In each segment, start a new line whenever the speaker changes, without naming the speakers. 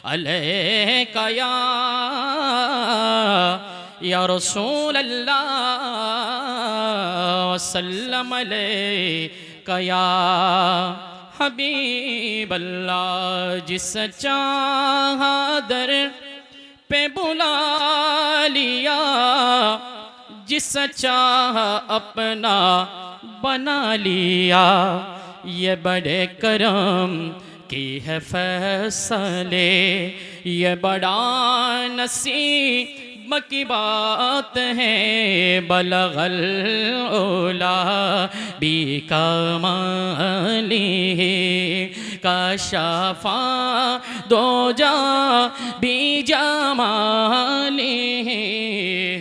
अलैका या रसूल अल्लाह वसल्लम अलैका या हबीब अल्लाह। जिस चाहा दर पे बुला लिया, जिस चाहा अपना बना लिया, ये बड़े करम की है फैसले, ये बड़ा नसीब की बात है। बलगल ओला बी कमाली कशफा दो जा बी जमाली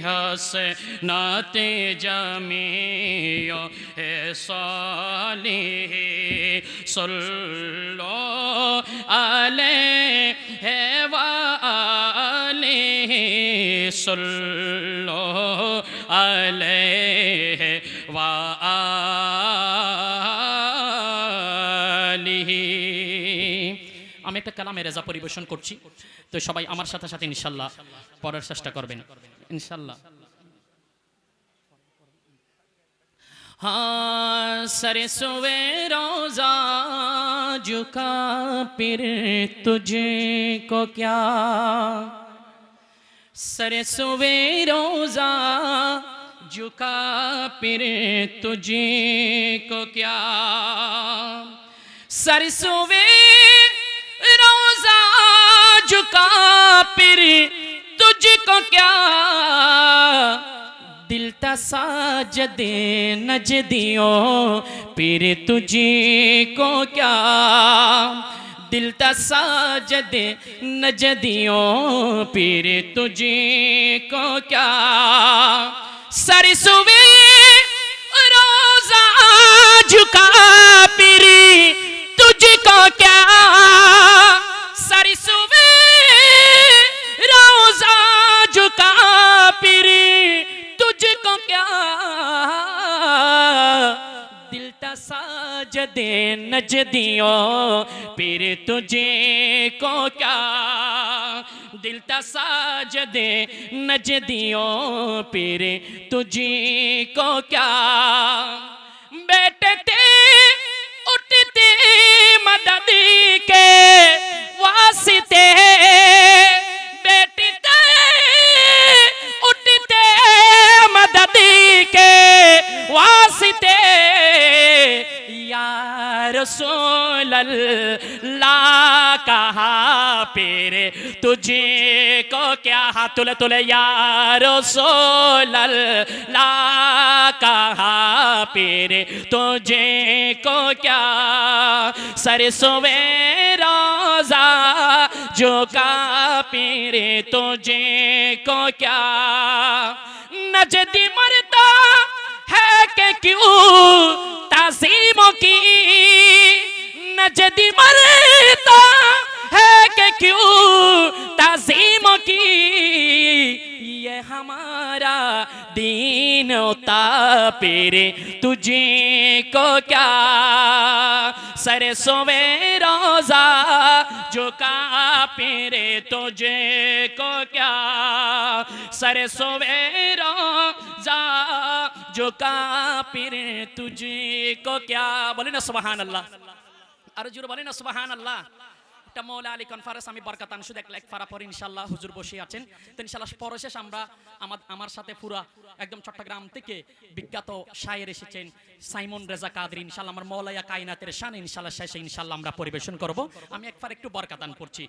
हसनाते जमीओ है साली सल्लो अलैहि व आलिहि सल्लो अलैहि व आलिहि। আমি একটা কালামে রেজা পরিবেশন করছি, তো সবাই আমার সাথে সাথে ইনশাআল্লাহ পড়ার চেষ্টা করবেন ইনশাআল্লাহ। हाँ सरे सुवे रोजा झुका फिर तुझको क्या, सरे सुवे रोजा झुका फिर तुझको क्या, सरे सुवे रोजा झुका फिर तुझको क्या, दिल तसाजदे नजदियों फिर तुझको क्या, दिल तसाजदे नजदियों फिर तुझको क्या, सरसुवे रोजा झुका फिर तुझको क्या, सरसुवे रोजा झुका फिर तुझको क्या, दिल तसाजदे नजदियों फिर तुझको क्या, दिल तसाजदे नजदियों फिर तुझको क्या, बैठते उठते मदद के वास्ते, बैठते उठते मदद के वास्ते, या रसूल अल्लाह कहा फिर तुझे को क्या, हाथ तुले तुले, या रसूल अल्लाह कहा फिर तुझे को क्या, सरसों रोजा झुका फिर तुझे को क्या, नजदी मरता है कि क्यों ताज़ीमों की, नजदी मरता है कि क्यों ताज़ीमों की, ये हमारा दीन होता फिर तुझे को क्या, सरे सोवे रोजा झुका फिर तुझे को क्या, सरे सोवे रोजा झुका फिर तुझे को क्या। बोले ना सुबहान अल्लाह, আরো জোরে বলেন না সুবহানাল্লাহ। এটা মৌলা আলী কনফারেন্স আমি বরকতান শুধু এক ফারা পরে ইনশাআল্লাহ হুজুর বসে আছেন, তো ইনশাআল্লাহ পরে শেষ আমরা আমার সাথে পুরা একদম চট্টগ্রাম থেকে বিখ্যাত শায়ের এসেছেন সাইমন রেজা কাদরি, ইনশাআল্লাহ আমার মৌলায়া কায়নাতের শান ইনশাআল্লাহ শেষে ইনশাআল্লাহ আমরা পরিবেশন করব। আমি একবার একটু বরকতান করছি।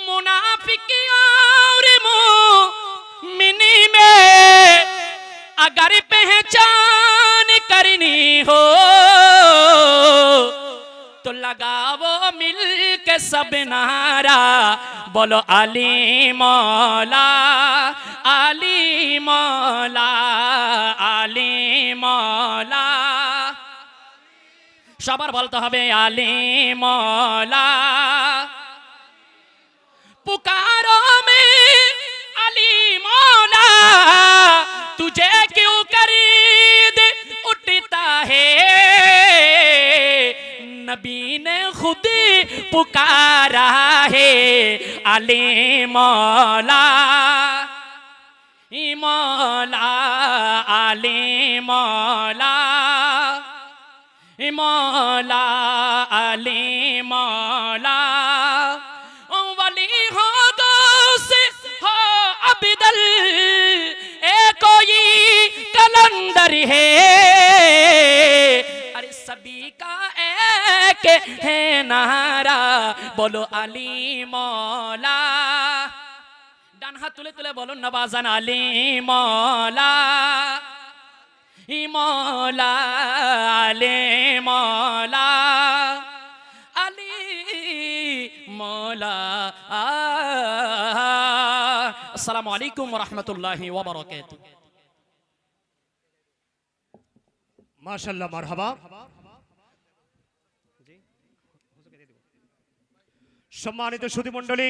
মুনাফিক और मुमिनी में अगर पहचान करनी हो तो लगाओ मिल के सब नारा, बोलो अली मौला अली मौला अली मौला, সবার বলতে হবে আলী মৌলা, पुकारो में अली मौला, तुझे क्यों खरीद उठता है, नबी ने खुद पुकारा है अली मौला मौला अली मौला मौला अली मौला वली हो गौस हो अब्दल ए कोई कलंदर है अरे सभी का एक है नारा बोलो अली मौला ডান হাত তুলে তুলে বলুন নবাজান আলী মৌলা মৌলা আলী মৌলা আলী মৌলা আসসালামু আলাইকুম ওয়া রাহমাতুল্লাহি ওয়া বারাকাতুহু
মাশাআল্লাহ মারহাবা সম্মানিত সুধী মণ্ডলী